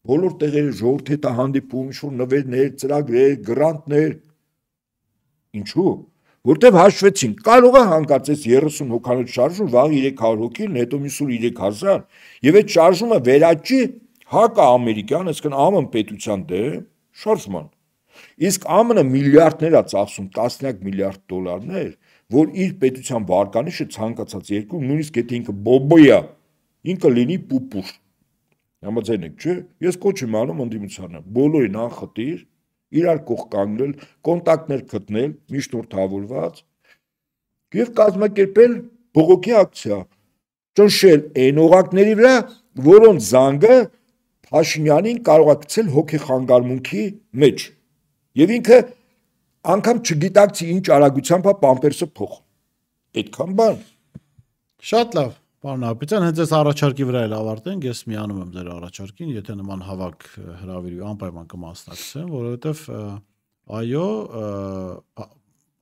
բոլոր տեղերը ժողովուրդ հետ հանդիպում, ինչ-որ նվերներ, ծրագրեր, գրանտներ։ Ինչու՞։ Որտեվ հաշվեցին, կարող է հանկարծ 30 հոգանոց շարժում վաղ 300 հոգի, հետո միսուր 3000, եւ այդ շարժումը վերաճի հակաամերիկյան, այսինքն ԱՄՆ պետության դեմ շարժման։ Իսկ ԱՄՆ միլիարդներ է ծախսում, տասնյակ միլիարդ դոլարներ, որ իր պետության վարկանիշը ցանկացած երկրում, նույնիսկ եթե ինքը բոբոյա, ինքը լինի պուպուր։ Համաձայն եք, չէ՞։ Ես կոչ եմ անում ընդդիմությանը, բոլորին անխտիր, իրար կողք կանգնել, կոնտակտներ գտնել, միջնորդավորված եւ կազմակերպել բողոքի ակցիա, ճնշել այն օղակների վրա, որոնց զանգը Փաշինյանին կարող է գցել հոգեխանգարմունքի մեջ։ Եվ ինքը անգամ չգիտակցի ինչ արագությամբ է պամպերսը փոխում։ Այդքան բան։ Շատ լավ, պարոն Հապետյան, հենց այս առաջարկի վրա էլ ավարտենք, ես միանում եմ ձեր առաջարկին, եթե նման հավաք հրավիրվի անպայման կմասնակցեմ, որովհետև այո,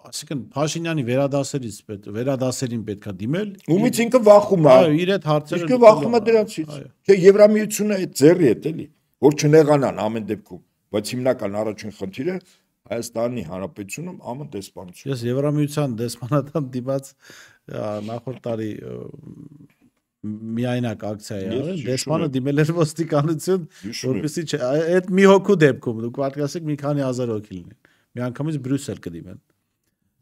Այսինքն Փաշինյանի վերադասերին պետքա դիմել։ Ումից ինքը վախում է։ Այո, իր այդ հարցերը։ Ինքը վախում է դրանցից։ Չէ, Եվրամիությունը այդ ձեռի հետ էլի, որ չնեղանան ամեն դեպքում, բայց հիմնական առաջին խնդիրը Հայաստանի Հանրապետությունում ԱՄՆ դեսպանություն։ Ես Եվրամիության դեսպանատան դիմաց նախորդ տարի միայնակ ակցիա եղել, դեսպանը դիմել էր ոստիկանություն, որպեսզի այդ մի հոգու դեպքում դուք պատկասեք մի քանի հազար հոգի լինեն։ Միանգամից Բրյուսել կդիմեն։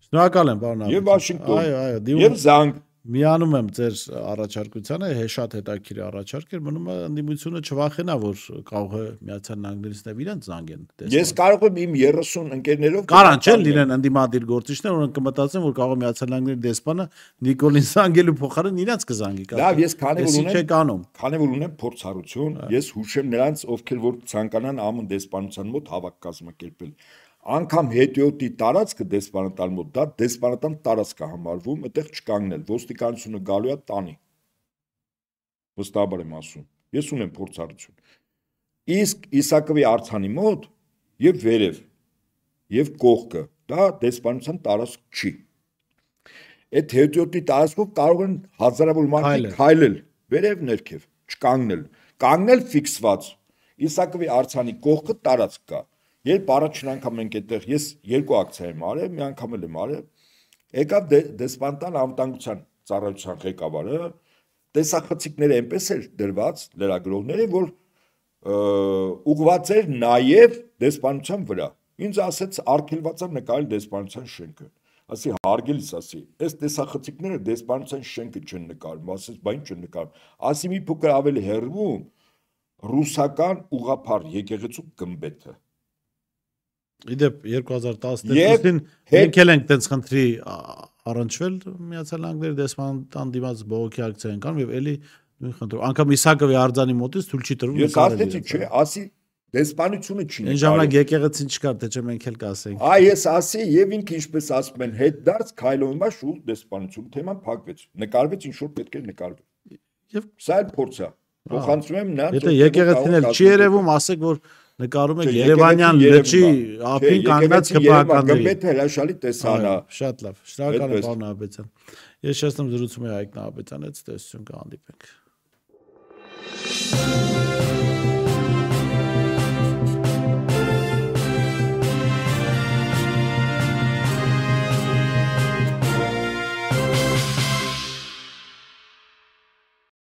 Շնորհակալ եմ, պարոն Աբրահամյան։ Եվ Վաշինգտոն։ Այո, Եվ Զանգ։ Միանում եմ ձեր առաջարկությանը, շատ հետաքրքիր առաջարկ էր, մնում է ընդդիմությունը չվախենա, որ կարող է Միացյալ Նահանգներից նաև իրենց զանգեն։ Ես կարող եմ իմ 30 ընկերներով Կարան չեն լինեն ընդդիմադիր գործիչներ, որոնք կմտածեն, որ կարող է Միացյալ Նահանգների դեսպանը Նիկոլին զանգելու փոխարեն իրենց կզանգի։ Լավ, ես քանի որ ունեմ փորձառություն, ես հուշեմ նրանց, ովքեր որ ցանկանան ԱՄՆ դեսպանության մոտ հավաք կազմակերպել։ Անկամ հետիոտի տարածքը դեսպանատան մոտ դա դեսպանատան տարածք է համարվում, այդտեղ չկանգնել, ոստիկանությունը գալու է տանի։ Վստահաբար եմ ասում։ Ես ունեմ փորձառություն։ Իսկ Իսակովի արձանի մոտ եւ վերև եւ կողքը դա դեսպանության տարածք չի։ Այդ հետիոտի տարածքով կարող են հազարավոր մարդիկ քայլել վերև ներքև, չկանգնել։ Կանգնել ֆիքսված։ Իսակովի արձանի կողքը տարածք կա։ Երբ առաջին անգամ ենք այդտեղ, ես 2 ակցիա եմ արել, մի անգամ եմ արել, եկավ դեսպանտան անվտանգության ծառայության ղեկավարը, տեսախցիկները այնպես էր դրված լրագրողների, որ ուղղված էր նաև դեսպանության վրա։ Ինձ ասեց արգելված է նկարել դեսպանության շենքը։ Ասի հարգելիս ասի, այս տեսախցիկները դեսպանության շենքը չեն նկարում, ասես բան չեն նկարում։ Ասի մի փոքր ավելի հեռվում ռուսական ուղղափառ եկեղեցու գմբեթը։ Իդեպ 2012-ին եկել ենք տենց խնդրի առնչվել Միացյալ Նահանգների դեսպանատան դիմաց բողոքի ակցիա են կանում եւ էլի նույն խնդրով անկամ Իսակովի արձանի մոտից թույլ չի տրվում։ Ես ասեցի, չէ, ասի դեսպանությունը չի նկարել։ Այն ժամանակ եկեղեցին չկար, թե չէ մենք էլ կասենք։ Այ ես ասի եւ ինքը ինչպես ասում են, հետ դարձ քայլում է շուտ դեսպանությունը թեման փակվեց։ Նկարվեց ինչ որ պետք է նկարվի։ Եվ սա էլ փորձ է։ Փոխանցում եմ նրանց։ Եթե եկեղեցին էլ չի երևում, ասեք որ նկարում եք Երևանյան լճի ափին կանգնած կպահականների։ Գմբեթը հրաշալի տեսան է։ Շատ լավ։ Շնորհակալ եմ, պարոն Նահապետյան։ Ես շեշտում զրուցում եմ Հայկ Նահապետյանից, տեսություն կհանդիպենք։